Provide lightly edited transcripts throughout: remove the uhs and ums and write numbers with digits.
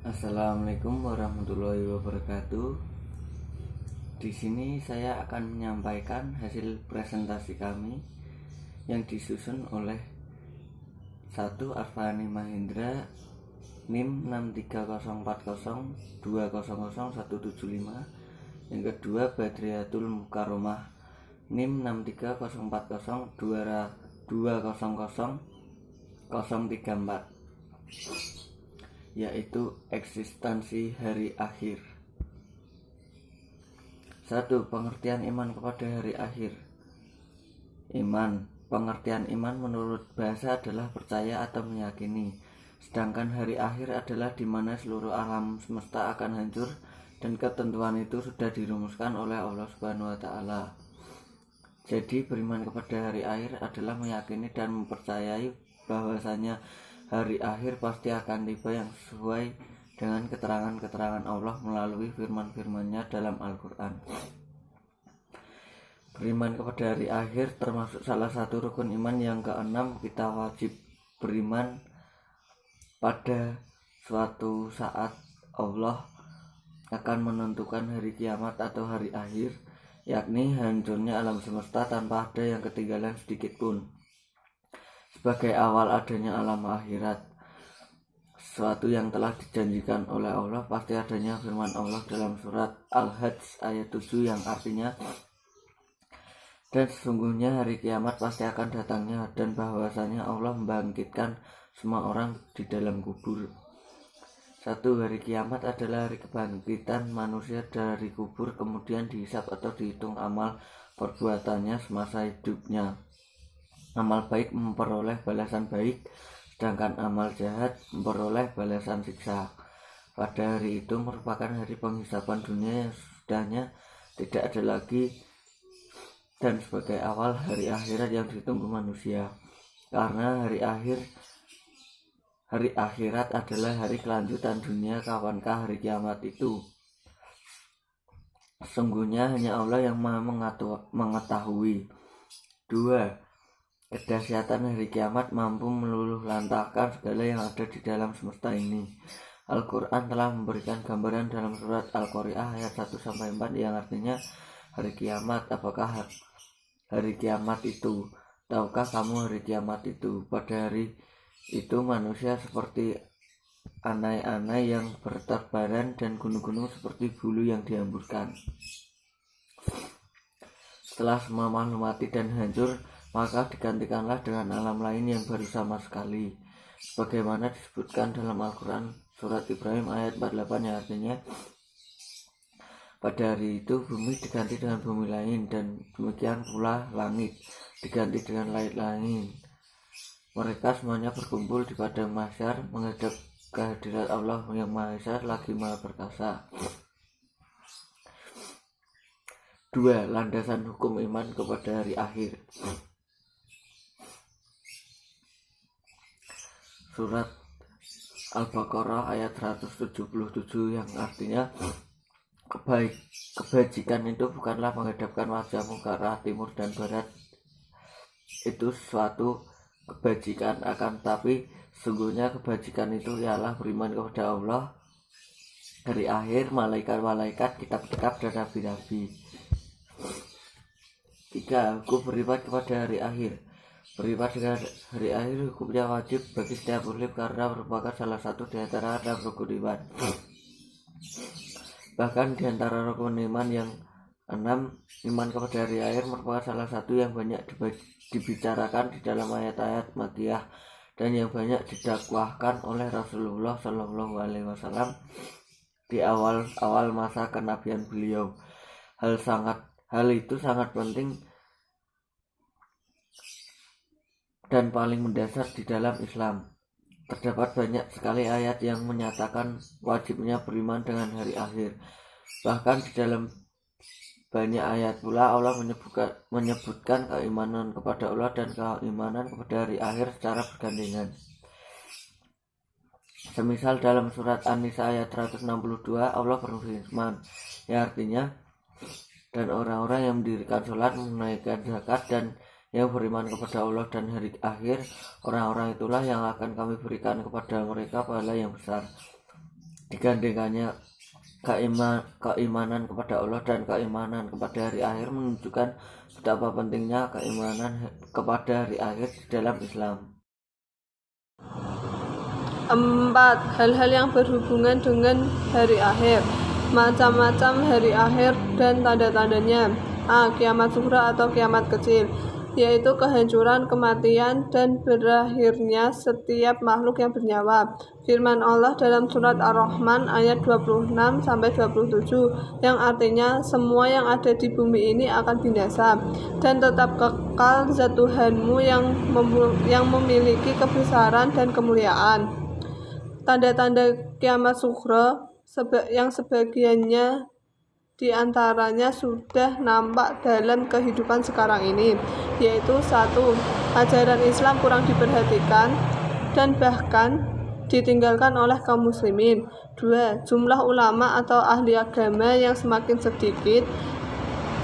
Assalamualaikum warahmatullahi wabarakatuh. Di sini saya akan menyampaikan hasil presentasi kami yang disusun oleh 1. Arfani Mahendra NIM 63040200175. Yang kedua Badriatul Mukaromah NIM 63040200034, yaitu eksistensi hari akhir. 1. Pengertian iman kepada hari akhir. Pengertian iman menurut bahasa adalah percaya atau meyakini. Sedangkan hari akhir adalah di mana seluruh alam semesta akan hancur, dan ketentuan itu sudah dirumuskan oleh Allah Subhanahu wa Ta'ala. Jadi beriman kepada hari akhir adalah meyakini dan mempercayai bahwasanya hari akhir pasti akan tiba yang sesuai dengan keterangan-keterangan Allah melalui firman-firman-Nya dalam Al-Quran. Beriman kepada hari akhir termasuk salah satu rukun iman yang keenam. Kita wajib beriman pada suatu saat Allah akan menentukan hari kiamat atau hari akhir, yakni hancurnya alam semesta tanpa ada yang ketinggalan sedikit pun. Sebagai awal adanya alam akhirat, sesuatu yang telah dijanjikan oleh Allah, pasti adanya firman Allah dalam surat Al-Hajj ayat 7 yang artinya, dan sesungguhnya hari kiamat pasti akan datangnya, dan bahwasanya Allah membangkitkan semua orang di dalam kubur. 1. Hari kiamat adalah hari kebangkitan manusia dari kubur, kemudian dihisab atau dihitung amal perbuatannya semasa hidupnya. Amal baik memperoleh balasan baik, sedangkan amal jahat memperoleh balasan siksa. Pada hari itu merupakan hari penghisaban dunia yang sesudahnya tidak ada lagi, dan sebagai awal hari akhirat yang ditunggu manusia. Karena hari akhirat adalah hari kelanjutan dunia, kawankah hari kiamat itu? Sesungguhnya hanya Allah yang Maha mengetahui. 2. Kedahsyatan hari kiamat mampu meluluh lantahkan segala yang ada di dalam semesta ini. Al-Quran telah memberikan gambaran dalam surat Al-Qari'ah ayat 1-4 yang artinya, hari kiamat, apakah hari kiamat itu? Tahukah kamu hari kiamat itu? Pada hari itu manusia seperti anai-anai yang berterbaran, dan gunung-gunung seperti bulu yang dihamburkan. Setelah semua makhluk mati dan hancur, maka digantikanlah dengan alam lain yang baru sama sekali, sebagaimana disebutkan dalam Al-Quran surat Ibrahim ayat 48 yang artinya, pada hari itu bumi diganti dengan bumi lain, dan demikian pula langit diganti dengan langit lain. Mereka semuanya berkumpul di padang mahsyar menghadap kehadirat Allah yang Maha Esa lagi Maha Perkasa. 2. Landasan hukum iman kepada hari akhir. Surat Al-Baqarah ayat 177 yang artinya, kebajikan itu bukanlah menghadapkan wajahmu ke arah timur dan barat. Itu suatu kebajikan, akan tapi sesungguhnya kebajikan itu ialah beriman kepada Allah, hari akhir, malaikat-malaikat, kitab-kitab, dan nabi-nabi. 3. Hukum beriman kepada hari akhir. Beriman dengan hari akhir hukumnya wajib bagi setiap muslim karena merupakan salah satu di antara 6 rukun iman. Bahkan di antara rukun iman yang 6, iman kepada hari akhir merupakan salah satu yang banyak dibicarakan di dalam ayat-ayat Makkiyah dan yang banyak didakwahkan oleh Rasulullah SAW di awal-awal masa kenabian beliau. Hal itu sangat penting dan paling mendasar di dalam Islam. Terdapat banyak sekali ayat yang menyatakan wajibnya beriman dengan hari akhir. Bahkan di dalam banyak ayat pula Allah menyebutkan keimanan kepada Allah dan keimanan kepada hari akhir secara bergandengan. Semisal dalam surat An-Nisa ayat 162 Allah berfirman, yang artinya, dan orang-orang yang mendirikan sholat, menunaikan zakat, dan yang beriman kepada Allah dan hari akhir, orang-orang itulah yang akan kami berikan kepada mereka pahala yang besar. digandengkannya keimanan kepada Allah dan keimanan kepada hari akhir menunjukkan betapa pentingnya keimanan kepada hari akhir di dalam Islam. 4. Hal-hal yang berhubungan dengan hari akhir. Macam-macam hari akhir dan tanda-tandanya. A. Kiamat sughra atau kiamat kecil, yaitu kehancuran, kematian, dan berakhirnya setiap makhluk yang bernyawa. Firman Allah dalam surat Ar-Rahman ayat 26-27 yang artinya semua yang ada di bumi ini akan binasa dan tetap kekal zat Tuhanmu yang memiliki kebesaran dan kemuliaan. Tanda-tanda kiamat sughra yang sebagiannya diantaranya sudah nampak dalam kehidupan sekarang ini, yaitu 1. Ajaran Islam kurang diperhatikan dan bahkan ditinggalkan oleh kaum muslimin. 2. Jumlah ulama atau ahli agama yang semakin sedikit.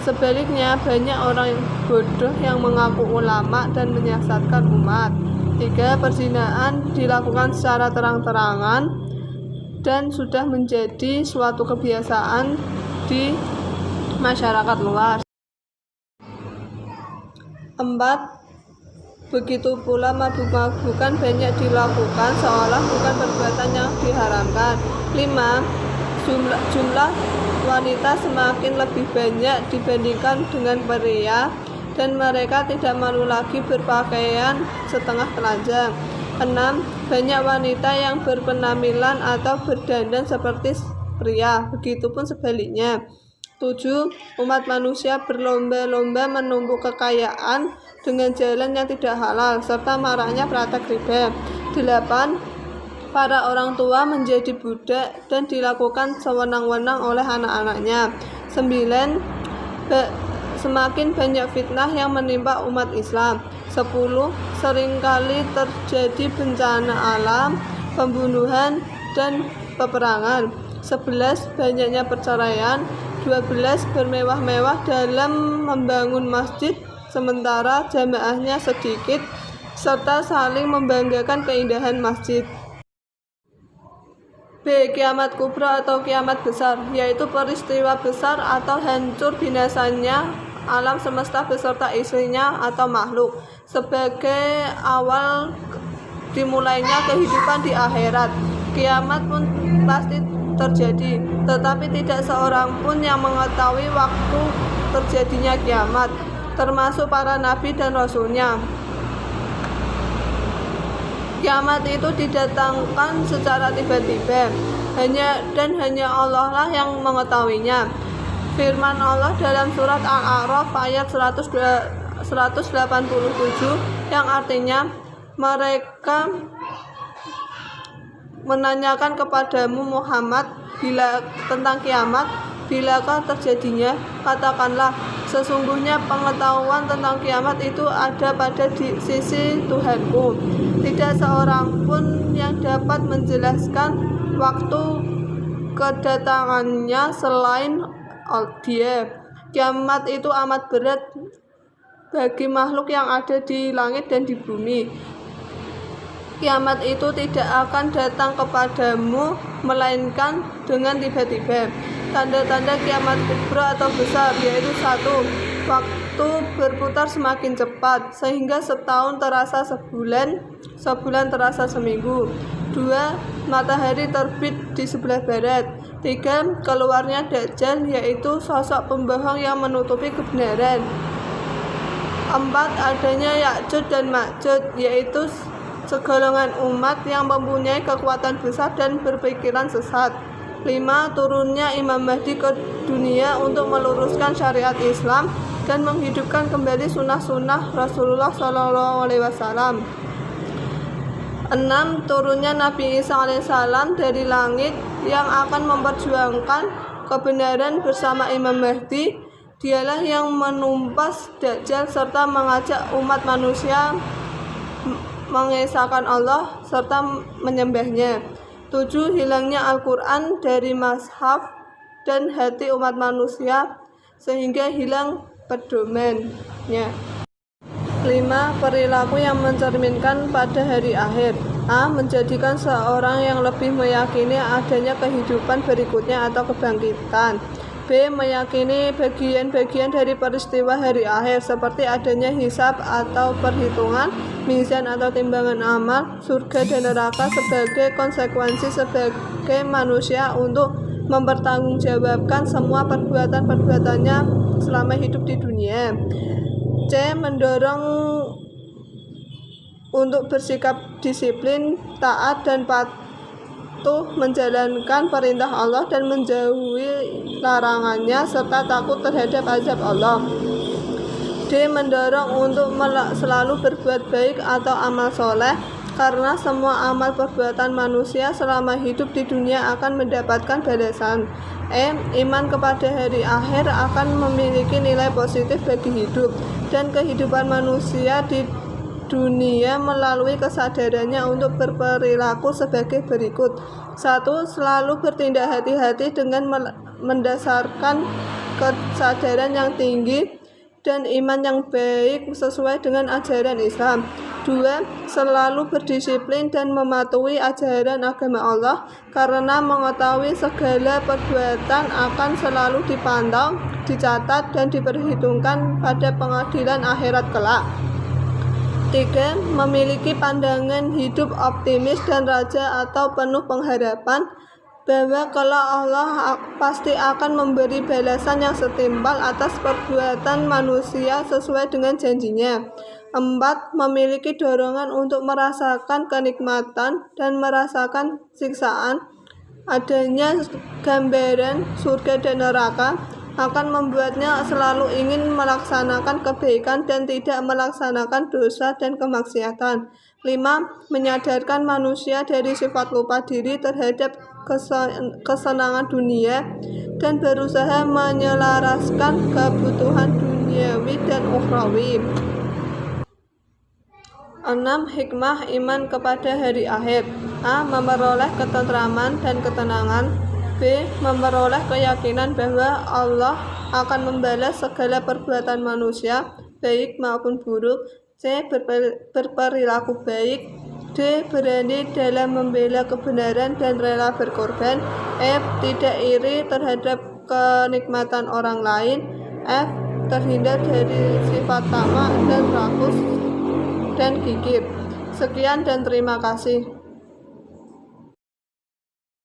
Sebaliknya, banyak orang bodoh yang mengaku ulama dan menyesatkan umat. 3. Perzinahan dilakukan secara terang-terangan dan sudah menjadi suatu kebiasaan di masyarakat luas. 4. Begitu pula mabuk-mabukan banyak dilakukan seolah bukan perbuatan yang diharamkan. 5. Jumlah wanita semakin lebih banyak dibandingkan dengan pria dan mereka tidak malu lagi berpakaian setengah telanjang. 6. Banyak wanita yang berpenampilan atau berdandan seperti pria, begitupun sebaliknya. 7. Umat manusia berlomba-lomba menumpuk kekayaan dengan jalan yang tidak halal serta maraknya praktek riba. 8. Para orang tua menjadi budak dan dilakukan sewenang-wenang oleh anak-anaknya. 9. Semakin banyak fitnah yang menimpa umat Islam. 10. Seringkali terjadi bencana alam, pembunuhan, dan peperangan. 11. Banyaknya perceraian. 12. Bermewah-mewah dalam membangun masjid sementara jamaahnya sedikit serta saling membanggakan keindahan masjid. B. Kiamat kubra atau kiamat besar, yaitu peristiwa besar atau hancur binasanya alam semesta beserta isinya atau makhluk sebagai awal dimulainya kehidupan di akhirat. Kiamat pun pasti terjadi, tetapi tidak seorang pun yang mengetahui waktu terjadinya kiamat, termasuk para nabi dan rasulnya. Kiamat itu didatangkan secara tiba-tiba, hanya Allah lah yang mengetahuinya. Firman Allah dalam surat Al-A'raf ayat 187 yang artinya, mereka menanyakan kepadamu Muhammad tentang kiamat, bilakah terjadinya? Katakanlah, sesungguhnya pengetahuan tentang kiamat itu ada pada sisi Tuhanku. Tidak seorang pun yang dapat menjelaskan waktu kedatangannya selain Dia. Kiamat itu amat berat bagi makhluk yang ada di langit dan di bumi. Kiamat itu tidak akan datang kepadamu melainkan dengan tiba-tiba. Tanda-tanda kiamat kubra atau besar yaitu 1. Waktu berputar semakin cepat sehingga setahun terasa sebulan, sebulan terasa seminggu. 2. Matahari terbit di sebelah barat. 3. Keluarnya Dajjal, yaitu sosok pembohong yang menutupi kebenaran. 4. Adanya Ya'juj dan Ma'juj, yaitu segolongan umat yang mempunyai kekuatan besar dan berpikiran sesat. 5. Turunnya Imam Mahdi ke dunia untuk meluruskan syariat Islam dan menghidupkan kembali sunnah-sunnah Rasulullah SAW. 6. Turunnya Nabi Isa alaihissalam dari langit yang akan memperjuangkan kebenaran bersama Imam Mahdi. Dialah yang menumpas Dajjal serta mengajak umat manusia mengesahkan Allah serta menyembahnya. 7. Hilangnya Al-Quran dari mashaf dan hati umat manusia sehingga hilang pedomannya. 5. Perilaku yang mencerminkan pada hari akhir. A. Menjadikan seorang yang lebih meyakini adanya kehidupan berikutnya atau kebangkitan. B. Meyakini bagian-bagian dari peristiwa hari akhir seperti adanya hisab atau perhitungan, mizan atau timbangan amal, surga dan neraka sebagai konsekuensi sebagai manusia untuk mempertanggungjawabkan semua perbuatan-perbuatannya selama hidup di dunia. C. Mendorong untuk bersikap disiplin, taat dan patuh menjalankan perintah Allah dan menjauhi larangannya serta takut terhadap azab Allah. D. Mendorong untuk selalu berbuat baik atau amal soleh karena semua amal perbuatan manusia selama hidup di dunia akan mendapatkan balasan. E. Iman kepada hari akhir akan memiliki nilai positif bagi hidup dan kehidupan manusia di dunia melalui kesadarannya untuk berperilaku sebagai berikut. 1. Selalu bertindak hati-hati dengan mendasarkan kesadaran yang tinggi dan iman yang baik sesuai dengan ajaran Islam. 2. Selalu berdisiplin dan mematuhi ajaran agama Allah karena mengetahui segala perbuatan akan selalu dipantau, dicatat dan diperhitungkan pada pengadilan akhirat kelak. 3. Memiliki pandangan hidup optimis dan raja atau penuh pengharapan bahwa kelak Allah pasti akan memberi balasan yang setimpal atas perbuatan manusia sesuai dengan janjinya. 4. Memiliki dorongan untuk merasakan kenikmatan dan merasakan siksaan. Adanya gambaran surga dan neraka akan membuatnya selalu ingin melaksanakan kebaikan dan tidak melaksanakan dosa dan kemaksiatan. 5. Menyadarkan manusia dari sifat lupa diri terhadap kesenangan dunia dan berusaha menyelaraskan kebutuhan duniawi dan ukhrawi. 6. Hikmah iman kepada hari akhir. A. Memperoleh ketentraman dan ketenangan. B. Memperoleh keyakinan bahwa Allah akan membalas segala perbuatan manusia, baik maupun buruk. C. Berperilaku baik. D. Berani dalam membela kebenaran dan rela berkorban. F. Tidak iri terhadap kenikmatan orang lain. F. Terhindar dari sifat tamak dan rakus dan gigit. Sekian dan terima kasih.